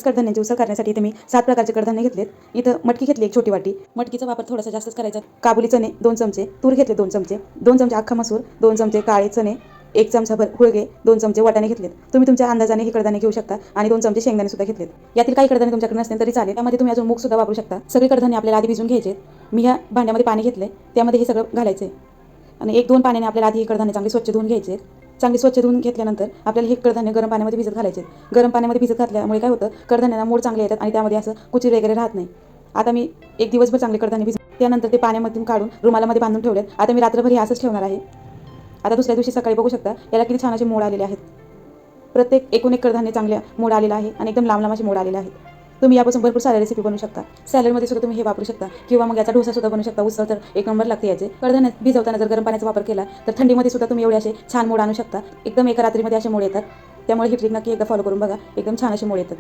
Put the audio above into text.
कडधान्यांची उसळ करण्यासाठी इथे मी 7 प्रकारचे कडधान्य घेतलेत. इथं मटकी घेतली एक छोटी वाटी. मटकीचा वापर थोडासा जास्तच करायचा. काबुली चणे 2 चमचे, तूर घेतले 2 चमचे, 2 चमचे अख्खा मसूर, 2 चमचे काळे चणे, 1 चमचाभर हुळगे, 2 चमचे वाटाणे घेतलेत. तुम्ही तुमच्या अंदाजाने हे कडधान्य घेऊ शकता आणि 2 चमचे शेंगदाणे सुद्धा घेतलेत. यातील काही कडधान्य तुमच्याकडे नसतील तरी चालेल. त्यामध्ये तुम्ही अजून मूग सुद्धा वापरू शकता. सगळे कडधान्य आपल्याला आधी भिजवून घ्यायचे. मी ह्या भांड्यामध्ये पाणी घेतले, त्यामध्ये हे सगळं घालायचे आणि 1-2 पाण्याने आपल्याला आधी हे कडधान्य चांगले स्वच्छ धुवून घ्यायचे. चांगले स्वच्छ धुवून घेतल्यानंतर आपल्याला हे कडधान्य गरम पाण्यामध्ये भिजत घालायचे. गरम पाण्यामध्ये भिजत घातल्यामुळे काय होतं, कडधान्यांना मोड चांगले येतात आणि त्यामध्ये असं कुचीर वगैरे राहत नाही. आता मी एक दिवसभर चांगले कडधान्य त्यानंतर ते पाण्यामधून काढून रुमालामध्ये बांधून ठेवलेत. आता मी रात्रभर हे असंच ठेवणार आहे. आता दुसऱ्या दिवशी सकाळी बघू शकता याला किती छान असे मोड आलेले आहेत. प्रत्येक एकूण एक कडधान्य चांगल्या मोड आलेला आहे आणि एकदम लांब लांब असे मोड आलेले आहेत. तुम्ही यापासून भरपूर साऱ्या रेसिपी बनवू शकता. सॅलडमध्ये सुद्धा तुम्ही हे वापरू शकता किंवा मग याचा डोसा सुद्धा बनवू शकता. उसळ तर एक नंबर लागते याचे. कडधान्य भिजवताना जर गरम पाण्याचा वापर केला तर थंडीमध्ये सुद्धा तुम्ही एवढे असे छान मोड आणू शकता. एकदम एका रात्रीमध्ये असे मोड येतात. त्यामुळे ही ट्रिक नक्की एकदा फॉलो करून बघा. एकदम छान असे मोड येतात.